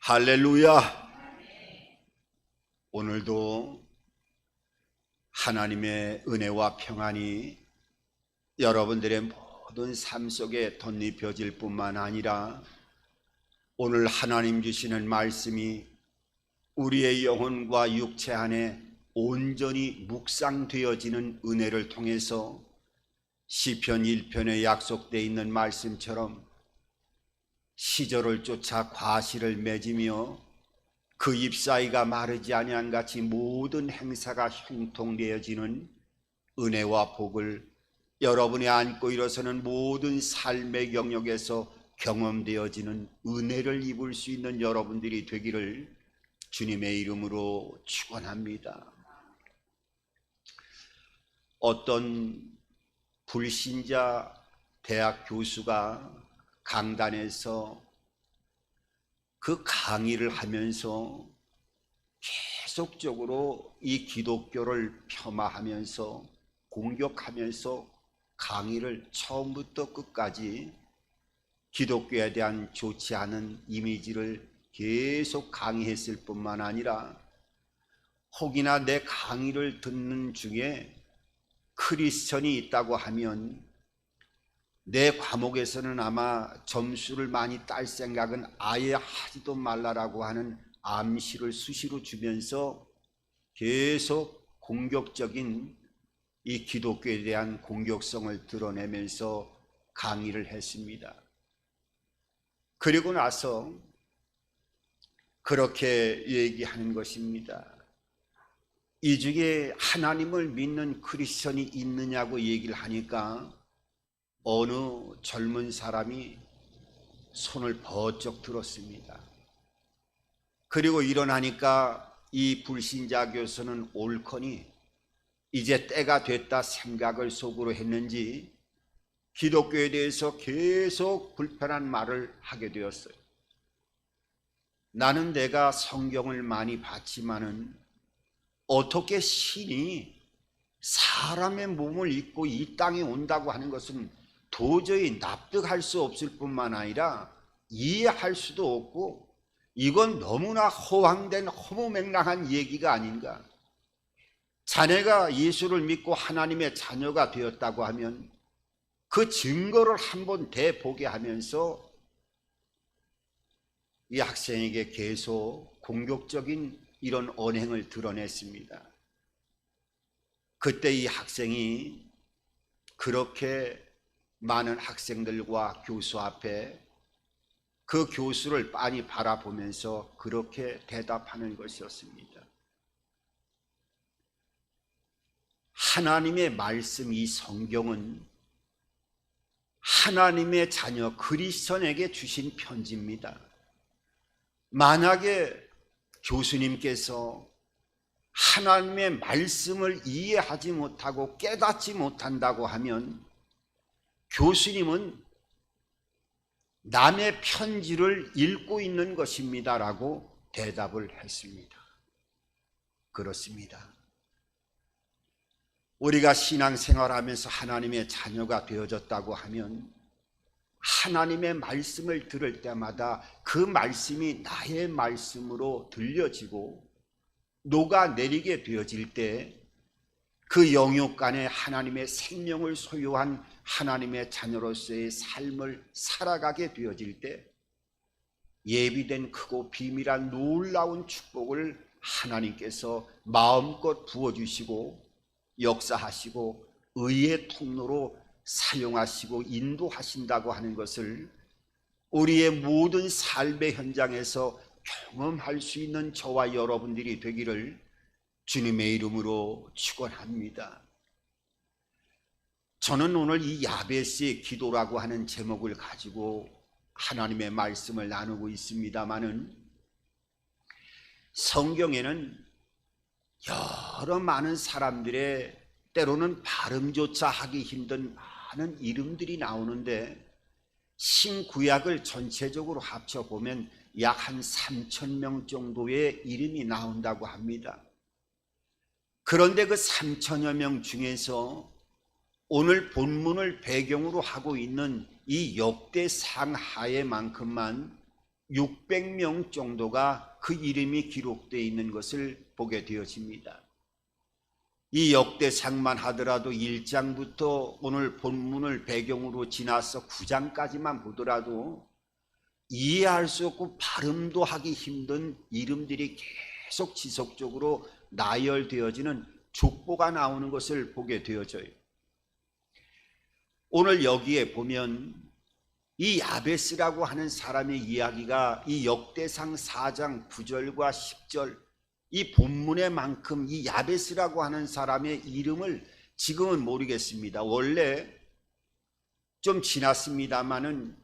할렐루야! 오늘도 하나님의 은혜와 평안이 여러분들의 모든 삶 속에 덧입혀질 뿐만 아니라 오늘 하나님 주시는 말씀이 우리의 영혼과 육체 안에 온전히 묵상되어지는 은혜를 통해서 시편 1편에 약속되어 있는 말씀처럼 시절을 쫓아 과실을 맺으며 그 잎사이가 마르지 아니한 같이 모든 행사가 형통되어지는 은혜와 복을 여러분이 안고 일어서는 모든 삶의 영역에서 경험되어지는 은혜를 입을 수 있는 여러분들이 되기를 주님의 이름으로 축원합니다. 어떤 불신자 대학 교수가 강단에서 그 강의를 하면서 계속적으로 이 기독교를 폄하하면서 공격하면서 강의를 처음부터 끝까지 기독교에 대한 좋지 않은 이미지를 계속 강의했을 뿐만 아니라 혹이나 내 강의를 듣는 중에 크리스천이 있다고 하면 내 과목에서는 아마 점수를 많이 딸 생각은 아예 하지도 말라라고 하는 암시를 수시로 주면서 계속 공격적인 이 기독교에 대한 공격성을 드러내면서 강의를 했습니다. 그리고 나서 그렇게 얘기하는 것입니다. 이 중에 하나님을 믿는 크리스천이 있느냐고 얘기를 하니까 어느 젊은 사람이 손을 번쩍 들었습니다. 그리고 일어나니까 이 불신자 교수는 옳거니 이제 때가 됐다 생각을 속으로 했는지 기독교에 대해서 계속 불편한 말을 하게 되었어요. 나는 내가 성경을 많이 봤지만은 어떻게 신이 사람의 몸을 입고 이 땅에 온다고 하는 것은 도저히 납득할 수 없을 뿐만 아니라 이해할 수도 없고 이건 너무나 허황된 허무맹랑한 얘기가 아닌가. 자네가 예수를 믿고 하나님의 자녀가 되었다고 하면 그 증거를 한번 대보게 하면서 이 학생에게 계속 공격적인 이런 언행을 드러냈습니다. 그때 이 학생이 그렇게 많은 학생들과 교수 앞에 그 교수를 빤히 바라보면서 그렇게 대답하는 것이었습니다. 하나님의 말씀, 이 성경은 하나님의 자녀 그리스도인에게 주신 편지입니다. 만약에 교수님께서 하나님의 말씀을 이해하지 못하고 깨닫지 못한다고 하면 교수님은 남의 편지를 읽고 있는 것입니다 라고 대답을 했습니다. 그렇습니다. 우리가 신앙생활하면서 하나님의 자녀가 되어졌다고 하면 하나님의 말씀을 들을 때마다 그 말씀이 나의 말씀으로 들려지고 녹아내리게 되어질 때 그 영육 간에 하나님의 생명을 소유한 하나님의 자녀로서의 삶을 살아가게 되어질 때 예비된 크고 비밀한 놀라운 축복을 하나님께서 마음껏 부어주시고 역사하시고 의의 통로로 사용하시고 인도하신다고 하는 것을 우리의 모든 삶의 현장에서 경험할 수 있는 저와 여러분들이 되기를 주님의 이름으로 축원합니다. 저는 오늘 이 야베스의 기도라고 하는 제목을 가지고 하나님의 말씀을 나누고 있습니다마는 성경에는 여러 많은 사람들의 때로는 발음조차 하기 힘든 많은 이름들이 나오는데 신구약을 전체적으로 합쳐보면 약 한 3,000명 정도의 이름이 나온다고 합니다. 그런데 그 3,000여 명 중에서 오늘 본문을 배경으로 하고 있는 이 역대상 하에만큼만 600명 정도가 그 이름이 기록되어 있는 것을 보게 되어집니다. 이 역대상만 하더라도 1장부터 오늘 본문을 배경으로 지나서 9장까지만 보더라도 이해할 수 없고 발음도 하기 힘든 이름들이 계속 지속적으로 나열되어지는 족보가 나오는 것을 보게 되어져요. 오늘 여기에 보면 이 야베스라고 하는 사람의 이야기가 이 역대상 4장 9절과 10절 이 본문에만큼 이 야베스라고 하는 사람의 이름을 지금은 모르겠습니다. 원래 좀 지났습니다마는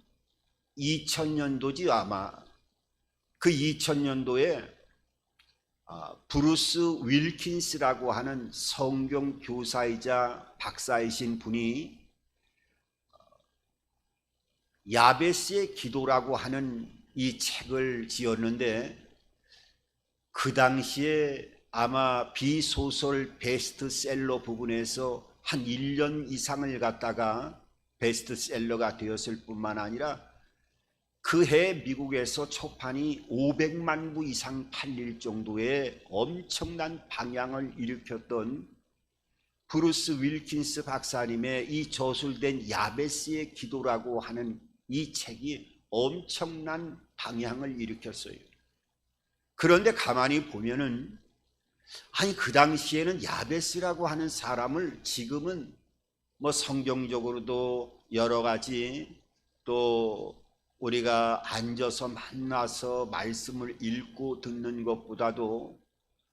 2000년도지 아마 그 2000년도에 브루스 윌킨스라고 하는 성경 교사이자 박사이신 분이 야베스의 기도라고 하는 이 책을 지었는데 그 당시에 아마 비소설 베스트셀러 부분에서 한 1년 이상을 갖다가 베스트셀러가 되었을 뿐만 아니라 그 해 미국에서 초판이 500만 부 이상 팔릴 정도의 엄청난 방향을 일으켰던 브루스 윌킨스 박사님의 이 저술된 야베스의 기도라고 하는 이 책이 엄청난 방향을 일으켰어요. 그런데 가만히 보면은 아니 그 당시에는 야베스라고 하는 사람을 지금은 뭐 성경적으로도 여러 가지 또 우리가 앉아서 만나서 말씀을 읽고 듣는 것보다도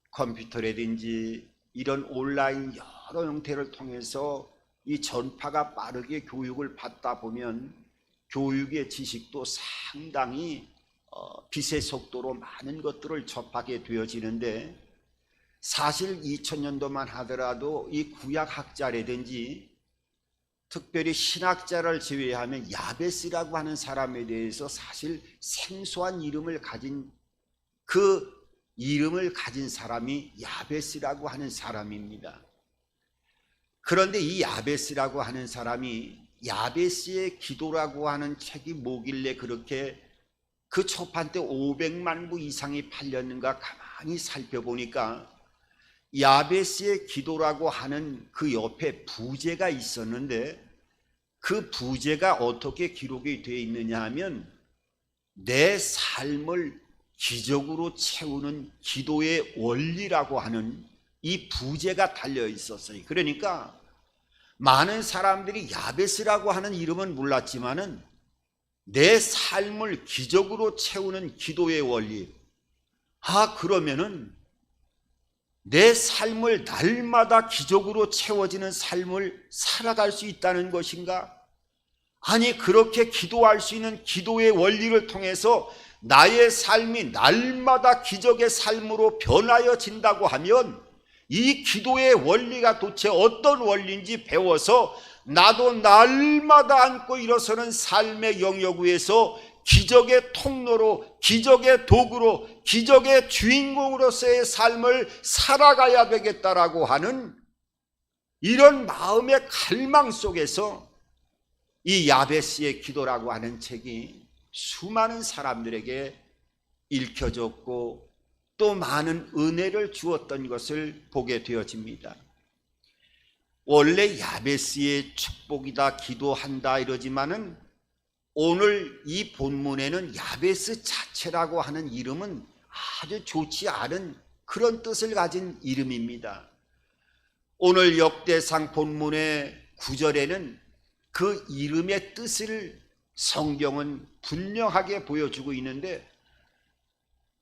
컴퓨터라든지 이런 온라인 여러 형태를 통해서 이 전파가 빠르게 교육을 받다 보면 교육의 지식도 상당히 빛의 속도로 많은 것들을 접하게 되어지는데 사실 2000년도만 하더라도 이 구약학자라든지 특별히 신학자를 제외하면 야베스라고 하는 사람에 대해서 사실 생소한 이름을 가진 그 이름을 가진 사람이 야베스라고 하는 사람입니다. 그런데 이 야베스라고 하는 사람이 야베스의 기도라고 하는 책이 뭐길래 그렇게 그 초판 때 500만 부 이상이 팔렸는가 가만히 살펴보니까 야베스의 기도라고 하는 그 옆에 부제가 있었는데 그 부제가 어떻게 기록이 되어 있느냐 하면 내 삶을 기적으로 채우는 기도의 원리라고 하는 이 부제가 달려 있었어요. 그러니까 많은 사람들이 야베스라고 하는 이름은 몰랐지만은 내 삶을 기적으로 채우는 기도의 원리. 그러면은 내 삶을 날마다 기적으로 채워지는 삶을 살아갈 수 있다는 것인가? 아니 그렇게 기도할 수 있는 기도의 원리를 통해서 나의 삶이 날마다 기적의 삶으로 변하여진다고 하면 이 기도의 원리가 도대체 어떤 원리인지 배워서 나도 날마다 안고 일어서는 삶의 영역 위에서 기적의 통로로, 기적의 도구로, 기적의 주인공으로서의 삶을 살아가야 되겠다라고 하는 이런 마음의 갈망 속에서 이 야베스의 기도라고 하는 책이 수많은 사람들에게 읽혀졌고 또 많은 은혜를 주었던 것을 보게 되어집니다. 원래 야베스의 축복이다 기도한다 이러지만은 오늘 이 본문에는 야베스 자체라고 하는 이름은 아주 좋지 않은 그런 뜻을 가진 이름입니다. 오늘 역대상 본문의 9절에는 그 이름의 뜻을 성경은 분명하게 보여주고 있는데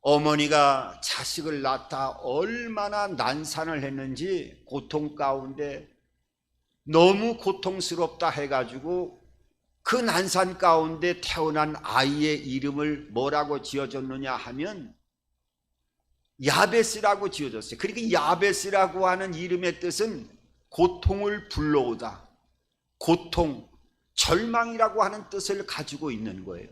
어머니가 자식을 낳다 얼마나 난산을 했는지 고통 가운데 너무 고통스럽다 해가지고 그 난산 가운데 태어난 아이의 이름을 뭐라고 지어줬느냐 하면 야베스라고 지어줬어요. 그러니까 야베스라고 하는 이름의 뜻은 고통을 불러오다, 고통, 절망이라고 하는 뜻을 가지고 있는 거예요.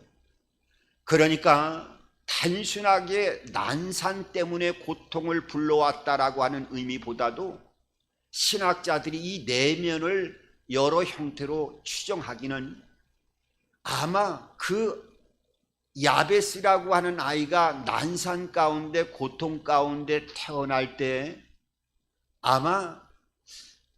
그러니까 단순하게 난산 때문에 고통을 불러왔다라고 하는 의미보다도 신학자들이 이 내면을 여러 형태로 추정하기는 아마 그 야베스라고 하는 아이가 난산 가운데 고통 가운데 태어날 때 아마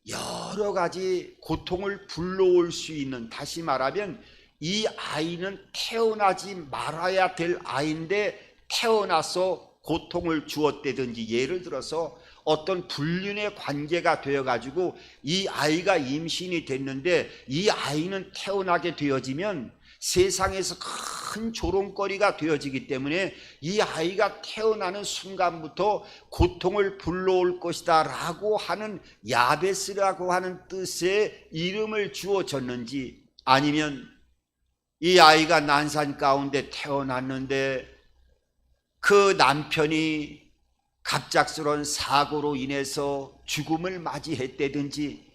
여러 가지 고통을 불러올 수 있는, 다시 말하면 이 아이는 태어나지 말아야 될 아이인데 태어나서 고통을 주었다든지, 예를 들어서 어떤 불륜의 관계가 되어가지고 이 아이가 임신이 됐는데 이 아이는 태어나게 되어지면 세상에서 큰 조롱거리가 되어지기 때문에 이 아이가 태어나는 순간부터 고통을 불러올 것이다 라고 하는 야베스라고 하는 뜻의 이름을 주어졌는지, 아니면 이 아이가 난산 가운데 태어났는데 그 남편이 갑작스러운 사고로 인해서 죽음을 맞이했다든지,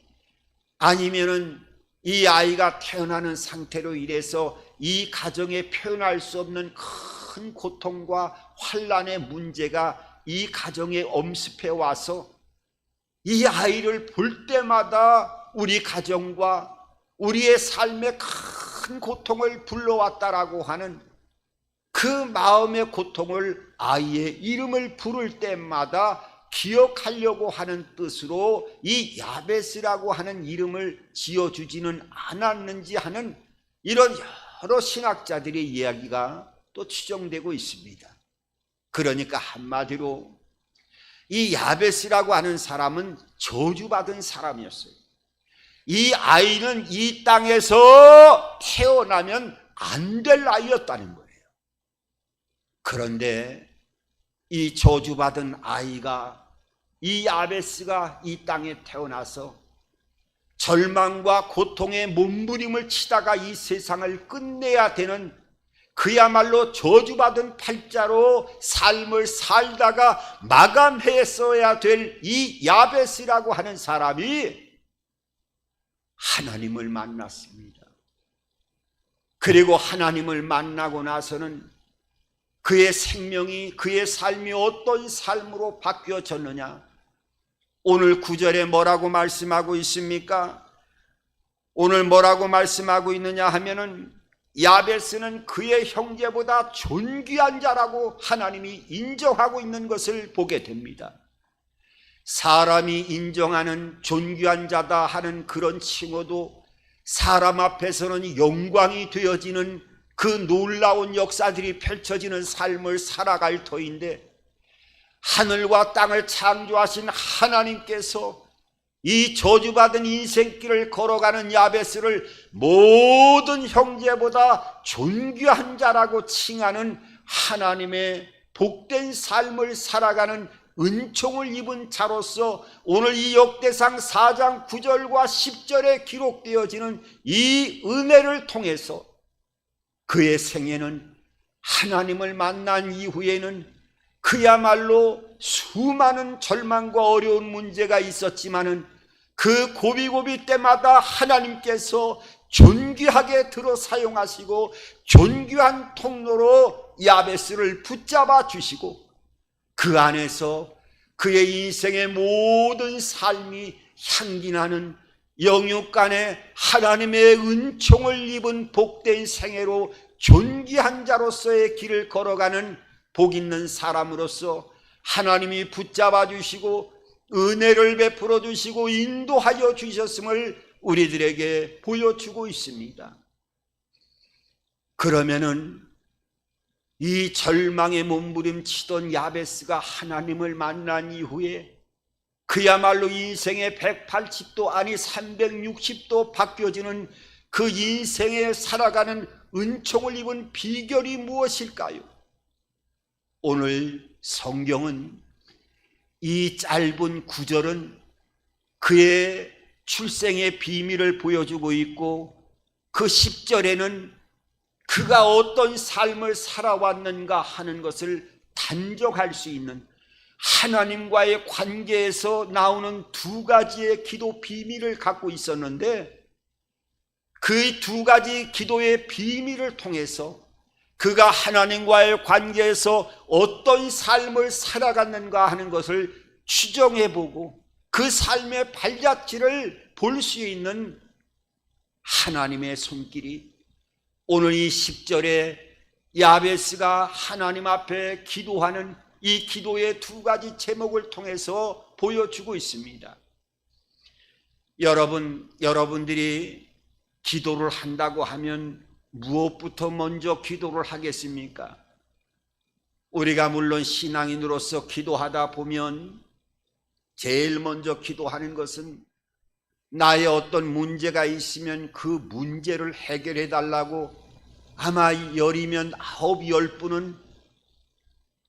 아니면은 이 아이가 태어나는 상태로 인해서 이 가정에 표현할 수 없는 큰 고통과 환난의 문제가 이 가정에 엄습해 와서 이 아이를 볼 때마다 우리 가정과 우리의 삶에 큰 고통을 불러왔다라고 하는 그 마음의 고통을 아이의 이름을 부를 때마다 기억하려고 하는 뜻으로 이 야베스라고 하는 이름을 지어주지는 않았는지 하는 이런 여러 신학자들의 이야기가 또 추정되고 있습니다. 그러니까 한마디로 이 야베스라고 하는 사람은 저주받은 사람이었어요. 이 아이는 이 땅에서 태어나면 안 될 아이였다는 거예요. 그런데 이 저주받은 아이가, 이 야베스가 이 땅에 태어나서 절망과 고통의 몸부림을 치다가 이 세상을 끝내야 되는, 그야말로 저주받은 팔자로 삶을 살다가 마감했어야 될 이 야베스라고 하는 사람이 하나님을 만났습니다. 그리고 하나님을 만나고 나서는 그의 생명이, 그의 삶이 어떤 삶으로 바뀌어졌느냐? 오늘 9절에 뭐라고 말씀하고 있습니까? 오늘 뭐라고 말씀하고 있느냐 하면은 야베스는 그의 형제보다 존귀한 자라고 하나님이 인정하고 있는 것을 보게 됩니다. 사람이 인정하는 존귀한 자다 하는 그런 칭호도 사람 앞에서는 영광이 되어지는 그 놀라운 역사들이 펼쳐지는 삶을 살아갈 터인데, 하늘과 땅을 창조하신 하나님께서 이 저주받은 인생길을 걸어가는 야베스를 모든 형제보다 존귀한 자라고 칭하는 하나님의 복된 삶을 살아가는 은총을 입은 자로서 오늘 이 역대상 4장 9절과 10절에 기록되어지는 이 은혜를 통해서 그의 생애는, 하나님을 만난 이후에는 그야말로 수많은 절망과 어려운 문제가 있었지만은 그 고비고비 때마다 하나님께서 존귀하게 들어 사용하시고 존귀한 통로로 야베스를 붙잡아 주시고 그 안에서 그의 인생의 모든 삶이 향기나는 영육간에 하나님의 은총을 입은 복된 생애로 존귀한 자로서의 길을 걸어가는 복 있는 사람으로서 하나님이 붙잡아 주시고 은혜를 베풀어 주시고 인도하여 주셨음을 우리들에게 보여주고 있습니다. 그러면은 이 절망에 몸부림치던 야베스가 하나님을 만난 이후에 그야말로 인생의 180도 아니 360도 바뀌어지는 그 인생에 살아가는 은총을 입은 비결이 무엇일까요? 오늘 성경은 이 짧은 구절은 그의 출생의 비밀을 보여주고 있고, 그 10절에는 그가 어떤 삶을 살아왔는가 하는 것을 단정할 수 있는 하나님과의 관계에서 나오는 두 가지의 기도 비밀을 갖고 있었는데, 그 두 가지 기도의 비밀을 통해서 그가 하나님과의 관계에서 어떤 삶을 살아갔는가 하는 것을 추정해보고 그 삶의 발자취를 볼 수 있는 하나님의 손길이 오늘 이 10절에 야베스가 하나님 앞에 기도하는 이 기도의 두 가지 제목을 통해서 보여주고 있습니다. 여러분들이 기도를 한다고 하면 무엇부터 먼저 기도를 하겠습니까? 우리가 물론 신앙인으로서 기도하다 보면 제일 먼저 기도하는 것은 나의 어떤 문제가 있으면 그 문제를 해결해 달라고 아마 10이면 9, 10분은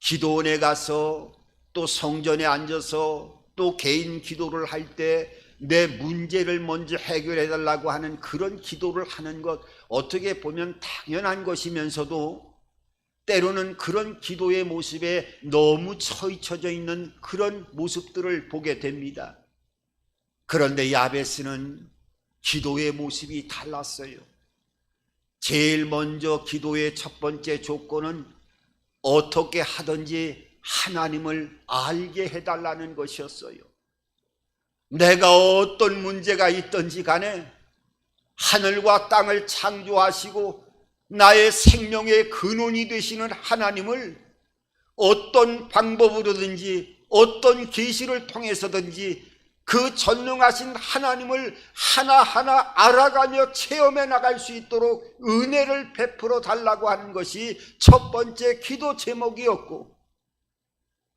기도원에 가서 또 성전에 앉아서 또 개인 기도를 할 때 내 문제를 먼저 해결해 달라고 하는 그런 기도를 하는 것, 어떻게 보면 당연한 것이면서도 때로는 그런 기도의 모습에 너무 처져 있는 그런 모습들을 보게 됩니다. 그런데 야베스는 기도의 모습이 달랐어요. 제일 먼저 기도의 첫 번째 조건은 어떻게 하든지 하나님을 알게 해달라는 것이었어요. 내가 어떤 문제가 있든지 간에 하늘과 땅을 창조하시고 나의 생명의 근원이 되시는 하나님을 어떤 방법으로든지 어떤 계시를 통해서든지 그 전능하신 하나님을 하나하나 알아가며 체험해 나갈 수 있도록 은혜를 베풀어 달라고 하는 것이 첫 번째 기도 제목이었고,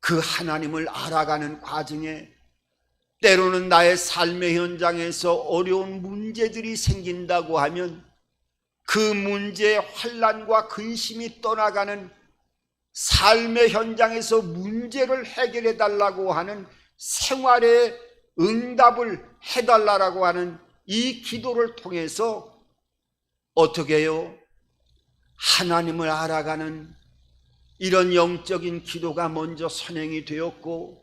그 하나님을 알아가는 과정에 때로는 나의 삶의 현장에서 어려운 문제들이 생긴다고 하면 그 문제의 환난과 근심이 떠나가는 삶의 현장에서 문제를 해결해 달라고 하는 생활의 응답을 해달라고 하는 이 기도를 통해서 어떻게 해요? 하나님을 알아가는 이런 영적인 기도가 먼저 선행이 되었고,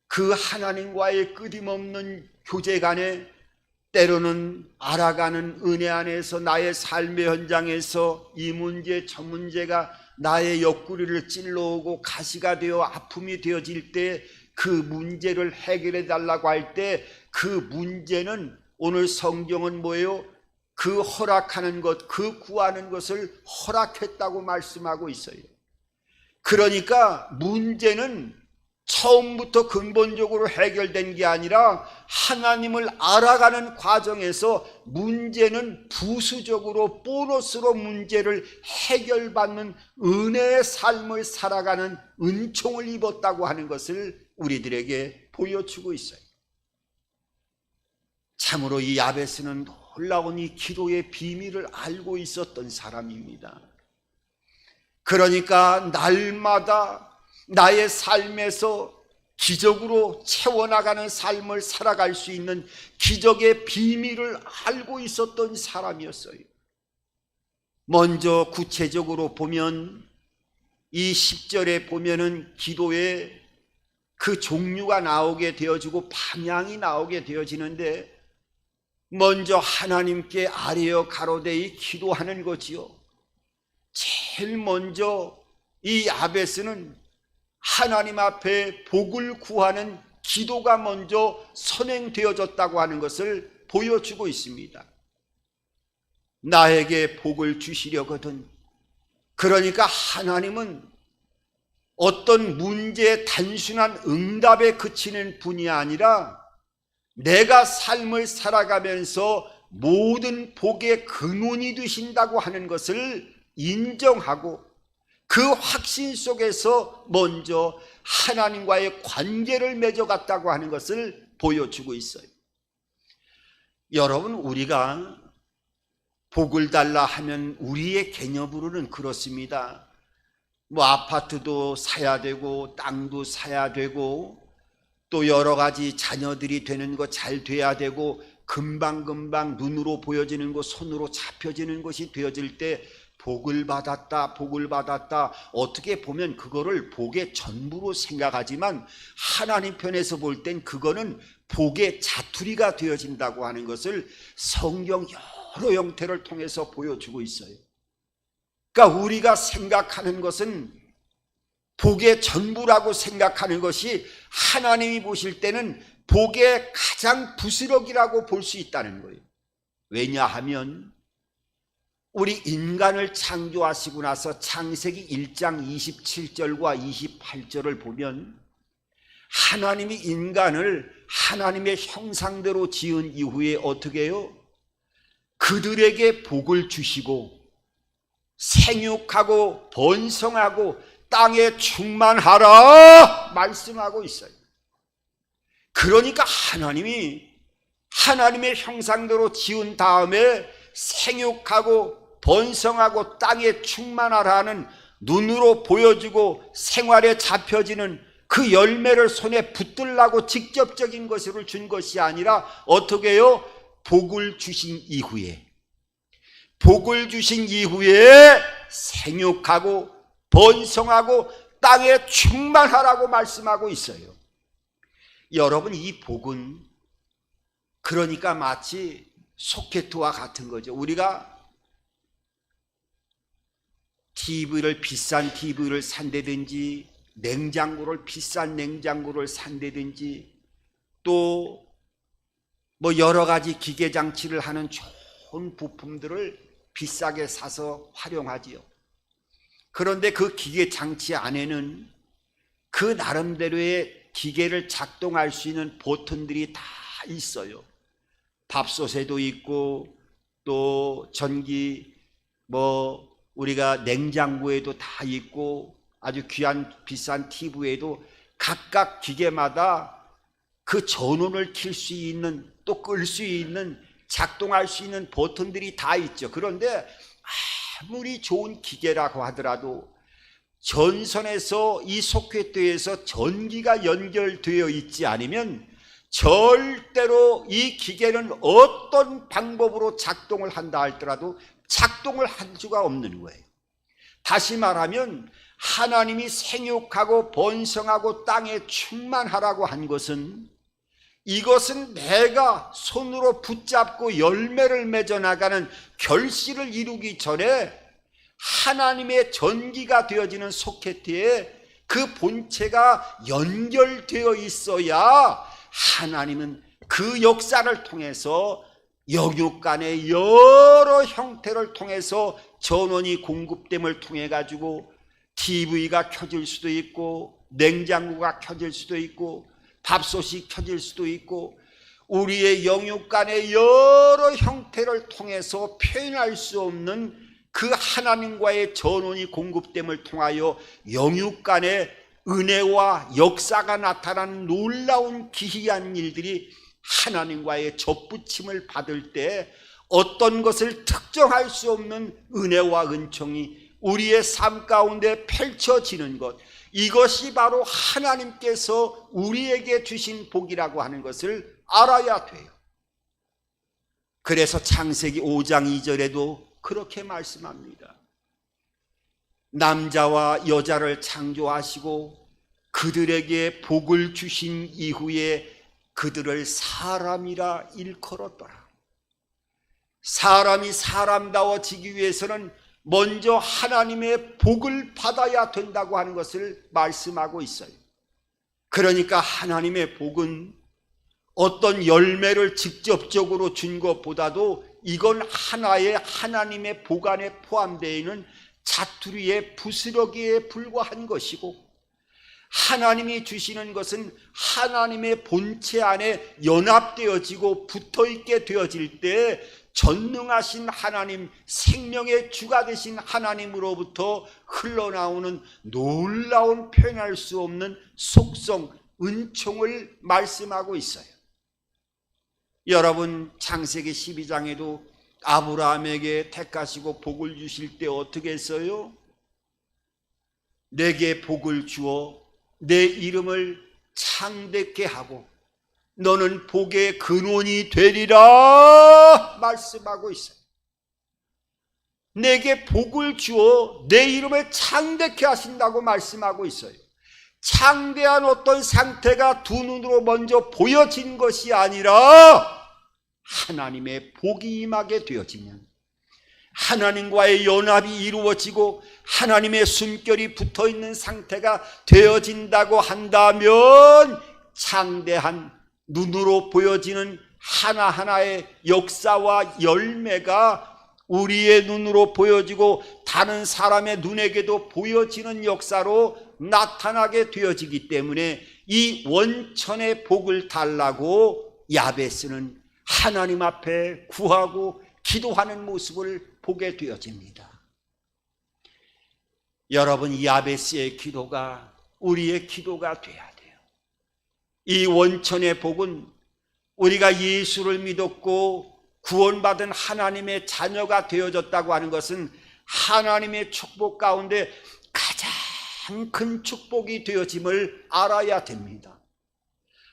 그 하나님과의 끊임없는 교제 간에 때로는 알아가는 은혜 안에서 나의 삶의 현장에서 이 문제 저 문제가 나의 옆구리를 찔러오고 가시가 되어 아픔이 되어질 때 그 문제를 해결해 달라고 할 때 그 문제는 오늘 성경은 뭐예요? 그 허락하는 것, 그 구하는 것을 허락했다고 말씀하고 있어요. 그러니까 문제는 처음부터 근본적으로 해결된 게 아니라 하나님을 알아가는 과정에서 문제는 부수적으로 보너스로 문제를 해결받는 은혜의 삶을 살아가는 은총을 입었다고 하는 것을 우리들에게 보여주고 있어요. 참으로 이 야베스는 놀라운 이 기도의 비밀을 알고 있었던 사람입니다. 그러니까 날마다 나의 삶에서 기적으로 채워나가는 삶을 살아갈 수 있는 기적의 비밀을 알고 있었던 사람이었어요. 먼저 구체적으로 보면 이 10절에 보면은 기도의 그 종류가 나오게 되어지고 방향이 나오게 되어지는데, 먼저 하나님께 아뢰어 가로되이 기도하는 거지요. 제일 먼저 이 야베스는 하나님 앞에 복을 구하는 기도가 먼저 선행되어졌다고 하는 것을 보여주고 있습니다. 나에게 복을 주시려거든. 그러니까 하나님은 어떤 문제의 단순한 응답에 그치는 분이 아니라 내가 삶을 살아가면서 모든 복의 근원이 되신다고 하는 것을 인정하고 그 확신 속에서 먼저 하나님과의 관계를 맺어갔다고 하는 것을 보여주고 있어요. 여러분, 우리가 복을 달라 하면 우리의 개념으로는 그렇습니다. 뭐 아파트도 사야 되고 땅도 사야 되고 또 여러 가지 자녀들이 되는 것 잘 돼야 되고 금방금방 눈으로 보여지는 것, 손으로 잡혀지는 것이 되어질 때 복을 받았다, 복을 받았다. 어떻게 보면 그거를 복의 전부로 생각하지만 하나님 편에서 볼 땐 그거는 복의 자투리가 되어진다고 하는 것을 성경 여러 형태를 통해서 보여주고 있어요. 그러니까 우리가 생각하는 것은 복의 전부라고 생각하는 것이 하나님이 보실 때는 복의 가장 부스러기라고 볼 수 있다는 거예요. 왜냐하면 우리 인간을 창조하시고 나서 창세기 1장 27절과 28절을 보면 하나님이 인간을 하나님의 형상대로 지은 이후에 어떻게 해요? 그들에게 복을 주시고 생육하고 번성하고 땅에 충만하라 말씀하고 있어요. 그러니까 하나님이 하나님의 형상대로 지은 다음에 생육하고 번성하고 땅에 충만하라는 눈으로 보여지고 생활에 잡혀지는 그 열매를 손에 붙들라고 직접적인 것을 준 것이 아니라 어떻게 해요? 복을 주신 이후에 생육하고 번성하고 땅에 충만하라고 말씀하고 있어요. 여러분, 이 복은 그러니까 마치 소켓과 같은 거죠. 우리가 비싼 TV를 산다든지 비싼 냉장고를 산다든지 또 뭐 여러 가지 기계 장치를 하는 좋은 부품들을 비싸게 사서 활용하지요. 그런데 그 기계 장치 안에는 그 나름대로의 기계를 작동할 수 있는 버튼들이 다 있어요. 밥솥에도 있고 또 전기 우리가 냉장고에도 다 있고 아주 귀한 비싼 TV에도 각각 기계마다 그 전원을 켤 수 있는 또 끌 수 있는 작동할 수 있는 버튼들이 다 있죠. 그런데 아무리 좋은 기계라고 하더라도 전선에서 이 소켓에서 전기가 연결되어 있지 않으면 절대로 이 기계는 어떤 방법으로 작동을 한다 할지라도 작동을 할 수가 없는 거예요. 다시 말하면 하나님이 생육하고 번성하고 땅에 충만하라고 한 것은 이것은 내가 손으로 붙잡고 열매를 맺어 나가는 결실을 이루기 전에 하나님의 전기가 되어지는 소켓에 그 본체가 연결되어 있어야 하나님은 그 역사를 통해서 영육 간의 여러 형태를 통해서 전원이 공급됨을 통해 가지고 TV가 켜질 수도 있고 냉장고가 켜질 수도 있고 밥솥이 켜질 수도 있고 우리의 영육 간의 여러 형태를 통해서 표현할 수 없는 그 하나님과의 전원이 공급됨을 통하여 영육 간의 은혜와 역사가 나타나는 놀라운 기이한 일들이 하나님과의 접붙임을 받을 때 어떤 것을 특정할 수 없는 은혜와 은총이 우리의 삶 가운데 펼쳐지는 것, 이것이 바로 하나님께서 우리에게 주신 복이라고 하는 것을 알아야 돼요. 그래서 창세기 5장 2절에도 그렇게 말씀합니다. 남자와 여자를 창조하시고 그들에게 복을 주신 이후에 그들을 사람이라 일컬었더라. 사람이 사람다워지기 위해서는 먼저 하나님의 복을 받아야 된다고 하는 것을 말씀하고 있어요. 그러니까 하나님의 복은 어떤 열매를 직접적으로 준 것보다도 이건 하나의 하나님의 복 안에 포함되어 있는 자투리의 부스러기에 불과한 것이고, 하나님이 주시는 것은 하나님의 본체 안에 연합되어지고 붙어있게 되어질 때 전능하신 하나님, 생명의 주가 되신 하나님으로부터 흘러나오는 놀라운 표현할 수 없는 속성, 은총을 말씀하고 있어요. 여러분, 창세기 12장에도 아브라함에게 택하시고 복을 주실 때 어떻게 했어요? 내게 복을 주어 내 이름을 창대케 하고 너는 복의 근원이 되리라 말씀하고 있어요. 내게 복을 주어 내 이름을 창대케 하신다고 말씀하고 있어요. 창대한 어떤 상태가 두 눈으로 먼저 보여진 것이 아니라 하나님의 복이 임하게 되어지면, 하나님과의 연합이 이루어지고 하나님의 숨결이 붙어있는 상태가 되어진다고 한다면 창대한 눈으로 보여지는 하나하나의 역사와 열매가 우리의 눈으로 보여지고 다른 사람의 눈에게도 보여지는 역사로 나타나게 되어지기 때문에 이 원천의 복을 달라고 야베스는 하나님 앞에 구하고 기도하는 모습을 보게 되어집니다. 여러분, 야베스의 기도가 우리의 기도가 돼야 돼요. 이 원천의 복은 우리가 예수를 믿었고 구원받은 하나님의 자녀가 되어졌다고 하는 것은 하나님의 축복 가운데 가장 큰 축복이 되어짐을 알아야 됩니다.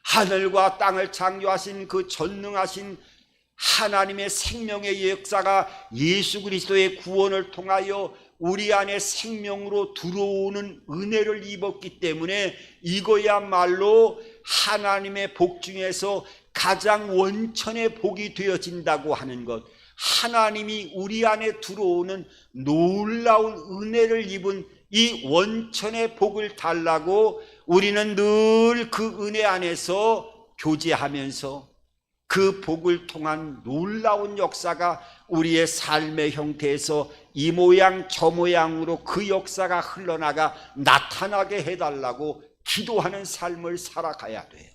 하늘과 땅을 창조하신 그 전능하신 하나님의 생명의 역사가 예수 그리스도의 구원을 통하여 우리 안에 생명으로 들어오는 은혜를 입었기 때문에 이거야말로 하나님의 복 중에서 가장 원천의 복이 되어진다고 하는 것, 하나님이 우리 안에 들어오는 놀라운 은혜를 입은 이 원천의 복을 달라고 우리는 늘 그 은혜 안에서 교제하면서 그 복을 통한 놀라운 역사가 우리의 삶의 형태에서 이 모양 저 모양으로 그 역사가 흘러나가 나타나게 해달라고 기도하는 삶을 살아가야 돼요.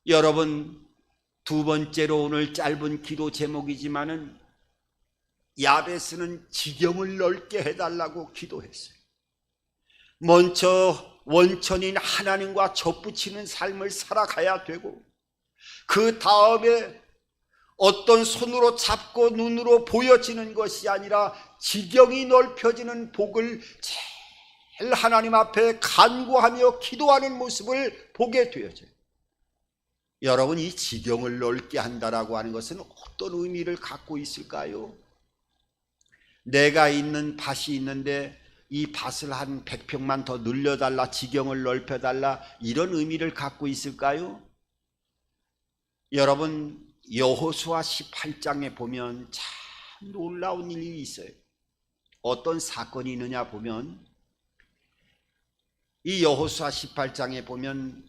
여러분, 두 번째로 오늘 짧은 기도 제목이지만은 야베스는 지경을 넓게 해달라고 기도했어요. 먼저 원천인 하나님과 접붙이는 삶을 살아가야 되고 그 다음에 어떤 손으로 잡고 눈으로 보여지는 것이 아니라 지경이 넓혀지는 복을 제일 하나님 앞에 간구하며 기도하는 모습을 보게 되어져요. 여러분, 이 지경을 넓게 한다라고 하는 것은 어떤 의미를 갖고 있을까요? 내가 있는 밭이 있는데 이 밭을 한 100평만 더 늘려달라, 지경을 넓혀달라, 이런 의미를 갖고 있을까요? 여러분, 여호수아 18장에 보면 참 놀라운 일이 있어요. 어떤 사건이 있느냐 보면 이 여호수아 18장에 보면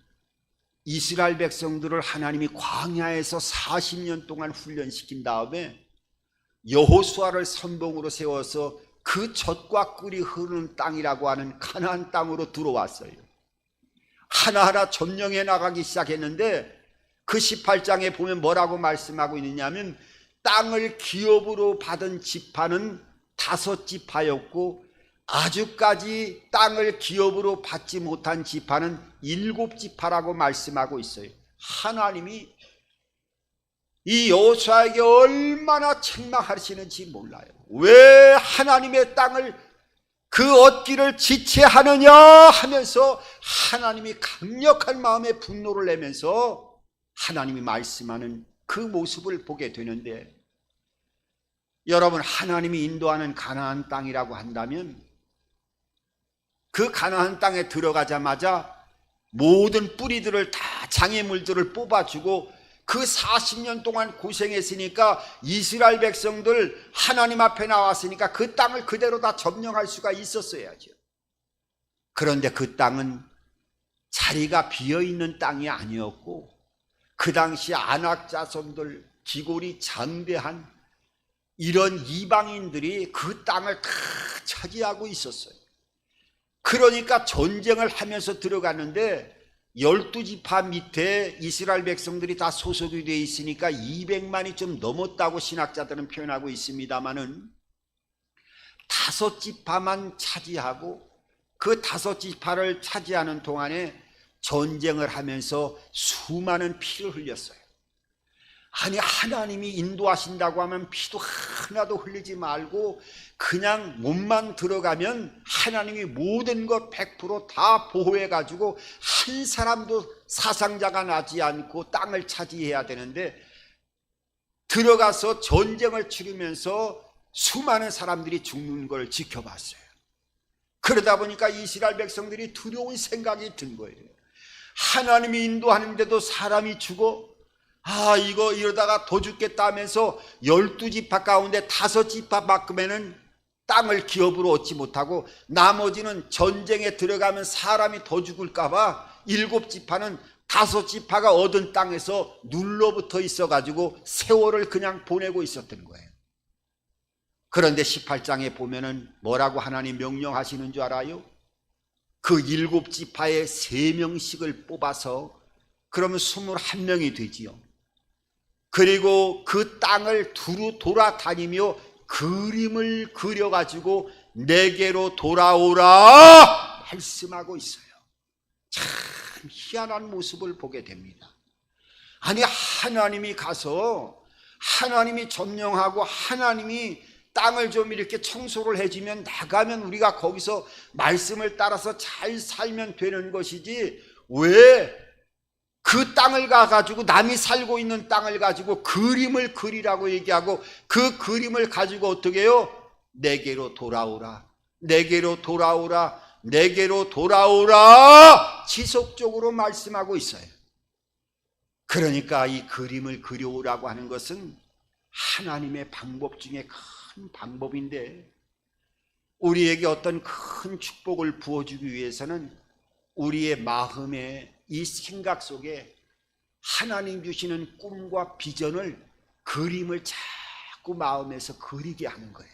이스라엘 백성들을 하나님이 광야에서 40년 동안 훈련시킨 다음에 여호수아를 선봉으로 세워서 그 젖과 꿀이 흐르는 땅이라고 하는 가나안 땅으로 들어왔어요. 하나하나 점령해 나가기 시작했는데 그 18장에 보면 뭐라고 말씀하고 있느냐면 땅을 기업으로 받은 지파는 5지파였고 아주까지 땅을 기업으로 받지 못한 지파는 7지파라고 말씀하고 있어요. 하나님이 이 여호수아에게 얼마나 책망하시는지 몰라요. 왜 하나님의 땅을 그 얻기를 지체하느냐 하면서 하나님이 강력한 마음의 분노를 내면서 하나님이 말씀하는 그 모습을 보게 되는데, 여러분, 하나님이 인도하는 가나안 땅이라고 한다면 그 가나안 땅에 들어가자마자 모든 뿌리들을 다 장애물들을 뽑아주고 그 40년 동안 고생했으니까 이스라엘 백성들 하나님 앞에 나왔으니까 그 땅을 그대로 다 점령할 수가 있었어야죠. 그런데 그 땅은 자리가 비어있는 땅이 아니었고 그 당시 아낙 자손들, 기골이 장대한 이런 이방인들이 그 땅을 다 차지하고 있었어요. 그러니까 전쟁을 하면서 들어갔는데 12지파 밑에 이스라엘 백성들이 다 소속이 되어 있으니까 200만이 좀 넘었다고 신학자들은 표현하고 있습니다마는 5지파만 차지하고 그 5지파를 차지하는 동안에 전쟁을 하면서 수많은 피를 흘렸어요. 아니, 하나님이 인도하신다고 하면 피도 하나도 흘리지 말고 그냥 몸만 들어가면 하나님이 모든 것 100% 보호해 가지고 한 사람도 사상자가 나지 않고 땅을 차지해야 되는데 들어가서 전쟁을 치르면서 수많은 사람들이 죽는 걸 지켜봤어요. 그러다 보니까 이스라엘 백성들이 두려운 생각이 든 거예요. 하나님이 인도하는데도 사람이 죽어? 이거 이러다가 더 죽겠다 하면서 12지파 가운데 5지파만큼에는 땅을 기업으로 얻지 못하고 나머지는 전쟁에 들어가면 사람이 더 죽을까 봐 7지파는 다섯 지파가 얻은 땅에서 눌러붙어 있어가지고 세월을 그냥 보내고 있었던 거예요. 그런데 18장에 보면은 뭐라고 하나님 명령하시는 줄 알아요? 그 일곱 지파에 3명씩을 뽑아서 그러면 21명이 되지요. 그리고 그 땅을 두루 돌아다니며 그림을 그려가지고 내게로 돌아오라 말씀하고 있어요. 참 희한한 모습을 보게 됩니다. 아니, 하나님이 가서 하나님이 점령하고 하나님이 땅을 좀 이렇게 청소를 해주면 나가면 우리가 거기서 말씀을 따라서 잘 살면 되는 것이지, 왜 그 땅을 가가지고 남이 살고 있는 땅을 가지고 그림을 그리라고 얘기하고 그 그림을 가지고 어떻게 해요? 내게로 돌아오라, 내게로 돌아오라, 내게로 돌아오라 지속적으로 말씀하고 있어요. 그러니까 이 그림을 그려오라고 하는 것은 하나님의 방법 중에 큰 방법인데, 우리에게 어떤 큰 축복을 부어주기 위해서는 우리의 마음에 이 생각 속에 하나님 주시는 꿈과 비전을, 그림을 자꾸 마음에서 그리게 하는 거예요.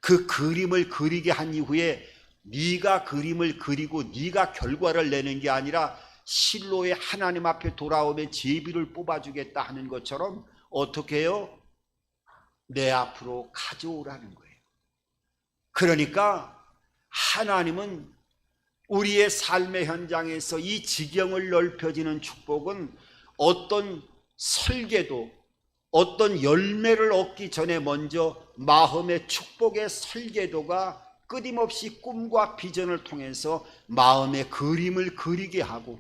그 그림을 그리게 한 이후에 네가 그림을 그리고 네가 결과를 내는 게 아니라 실로의 하나님 앞에 돌아오면 제비를 뽑아주겠다 하는 것처럼 어떻게 해요? 내 앞으로 가져오라는 거예요. 그러니까 하나님은 우리의 삶의 현장에서 이 지경을 넓혀지는 축복은 어떤 설계도, 어떤 열매를 얻기 전에 먼저 마음의 축복의 설계도가 끊임없이 꿈과 비전을 통해서 마음의 그림을 그리게 하고,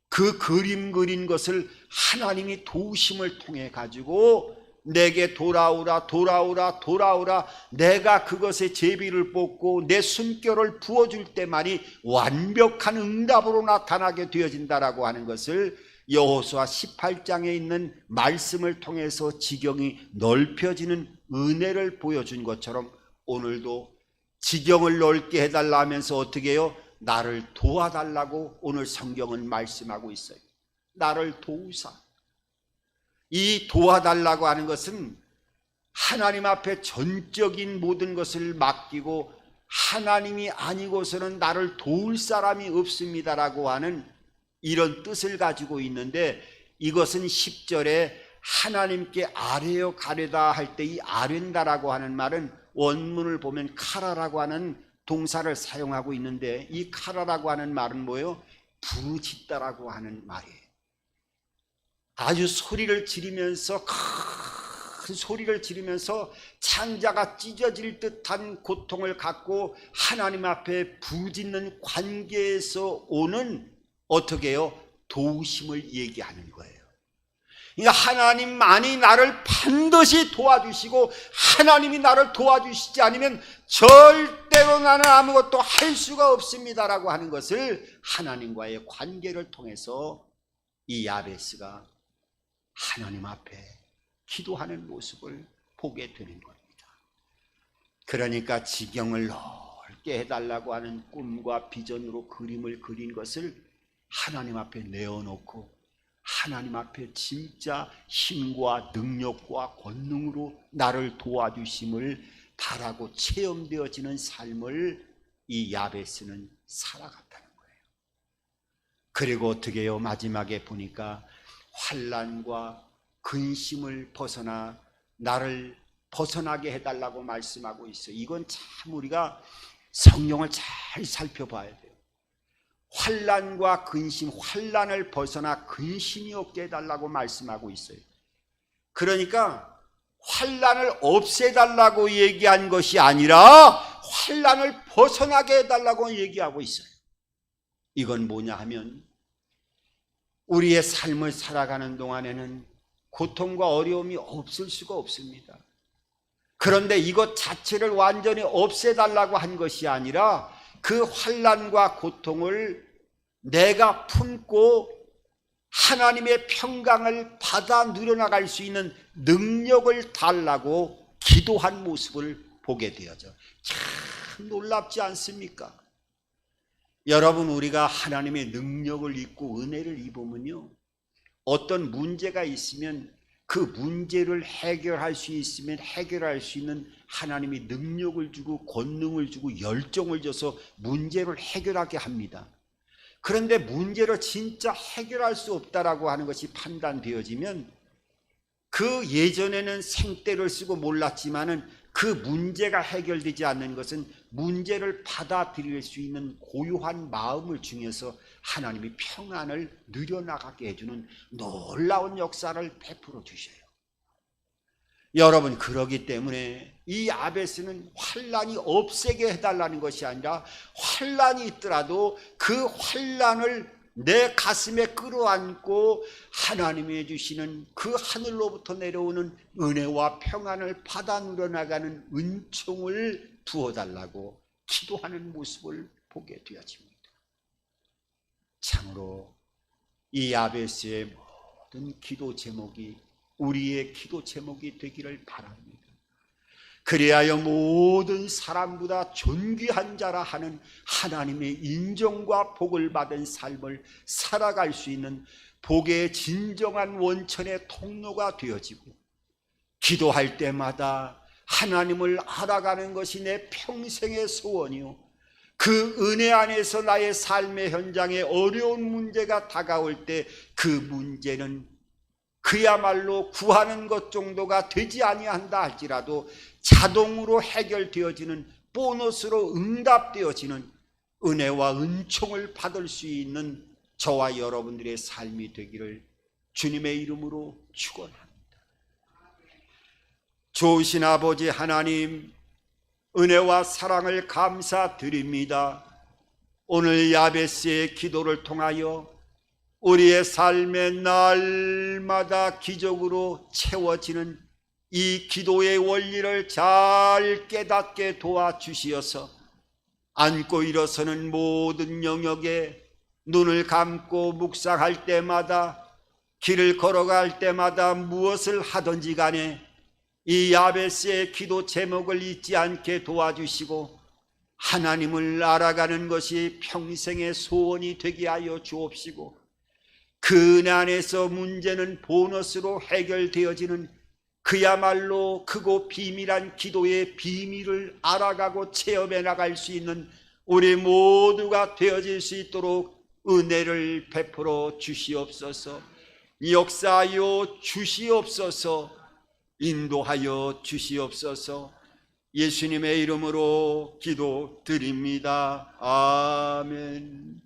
그 그림 그린 것을 하나님이 도우심을 통해 가지고 내게 돌아오라, 돌아오라, 돌아오라, 내가 그것에 제비를 뽑고 내 숨결을 부어줄 때만이 완벽한 응답으로 나타나게 되어진다라고 하는 것을 여호수아 18장에 있는 말씀을 통해서 지경이 넓혀지는 은혜를 보여준 것처럼, 오늘도 지경을 넓게 해달라 하면서 어떻게 해요? 나를 도와달라고 오늘 성경은 말씀하고 있어요. 나를 도우사. 이 도와달라고 하는 것은 하나님 앞에 전적인 모든 것을 맡기고 하나님이 아니고서는 나를 도울 사람이 없습니다라고 하는 이런 뜻을 가지고 있는데, 이것은 10절에 하나님께 아뢰어 가려다 할 때 이 아뢰다라고 하는 말은 원문을 보면 카라라고 하는 동사를 사용하고 있는데, 이 카라라고 하는 말은 뭐예요? 부르짖다라고 하는 말이에요. 아주 소리를 지르면서, 큰 소리를 지르면서 창자가 찢어질 듯한 고통을 갖고 하나님 앞에 부르짖는 관계에서 오는 어떻게 해요? 도우심을 얘기하는 거예요. 그러니까 하나님만이 나를 반드시 도와주시고 하나님이 나를 도와주시지 않으면 절대로 나는 아무것도 할 수가 없습니다라고 하는 것을 하나님과의 관계를 통해서 이 야베스가 하나님 앞에 기도하는 모습을 보게 되는 겁니다. 그러니까 지경을 넓게 해달라고 하는 꿈과 비전으로 그림을 그린 것을 하나님 앞에 내어놓고 하나님 앞에 진짜 힘과 능력과 권능으로 나를 도와주심을 바라고 체험되어지는 삶을 이 야베스는 살아갔다는 거예요. 그리고 어떻게 해요? 마지막에 보니까 환난과 근심을 벗어나 나를 벗어나게 해달라고 말씀하고 있어요. 이건 참 우리가 성경을 잘 살펴봐야 돼요. 환난과 근심, 환난을 벗어나 근심이 없게 해달라고 말씀하고 있어요. 그러니까 환난을 없애달라고 얘기한 것이 아니라 환난을 벗어나게 해달라고 얘기하고 있어요. 이건 뭐냐 하면 우리의 삶을 살아가는 동안에는 고통과 어려움이 없을 수가 없습니다. 그런데 이것 자체를 완전히 없애달라고 한 것이 아니라 그 환난과 고통을 내가 품고 하나님의 평강을 받아 누려나갈 수 있는 능력을 달라고 기도한 모습을 보게 되어져. 참 놀랍지 않습니까? 여러분, 우리가 하나님의 능력을 입고 은혜를 입으면요, 어떤 문제가 있으면 그 문제를 해결할 수 있으면 해결할 수 있는 하나님이 능력을 주고 권능을 주고 열정을 줘서 문제를 해결하게 합니다. 그런데 문제를 진짜 해결할 수 없다라고 하는 것이 판단되어지면, 그 예전에는 생떼를 쓰고 몰랐지만은 그 문제가 해결되지 않는 것은 문제를 받아들일 수 있는 고요한 마음을 중에서 하나님이 평안을 누려나가게 해주는 놀라운 역사를 베풀어 주셔요. 여러분, 그러기 때문에 이 야베스는 환난이 없애게 해달라는 것이 아니라, 환난이 있더라도 그 환난을 내 가슴에 끌어안고 하나님이 주시는 그 하늘로부터 내려오는 은혜와 평안을 받아 누려나가는 은총을 부어달라고 기도하는 모습을 보게 되어집니다. 참으로 이 야베스의 모든 기도 제목이 우리의 기도 제목이 되기를 바랍니다. 그리하여 모든 사람보다 존귀한 자라 하는 하나님의 인정과 복을 받은 삶을 살아갈 수 있는 복의 진정한 원천의 통로가 되어지고, 기도할 때마다 하나님을 알아가는 것이 내 평생의 소원이요, 그 은혜 안에서 나의 삶의 현장에 어려운 문제가 다가올 때 그 문제는 그야말로 구하는 것 정도가 되지 아니한다 할지라도 자동으로 해결되어지는, 보너스로 응답되어지는 은혜와 은총을 받을 수 있는 저와 여러분들의 삶이 되기를 주님의 이름으로 축원합니다. 좋으신 아버지 하나님, 은혜와 사랑을 감사드립니다. 오늘 야베스의 기도를 통하여 우리의 삶의 날마다 기적으로 채워지는 이 기도의 원리를 잘 깨닫게 도와주시어서 앉고 일어서는 모든 영역에 눈을 감고 묵상할 때마다, 길을 걸어갈 때마다 무엇을 하든지 간에 이 야베스의 기도 제목을 잊지 않게 도와주시고, 하나님을 알아가는 것이 평생의 소원이 되게 하여 주옵시고, 그 은혜 안에서 문제는 보너스로 해결되어지는 그야말로 크고 비밀한 기도의 비밀을 알아가고 체험해 나갈 수 있는 우리 모두가 되어질 수 있도록 은혜를 베풀어 주시옵소서. 역사하여 주시옵소서. 인도하여 주시옵소서. 예수님의 이름으로 기도드립니다. 아멘.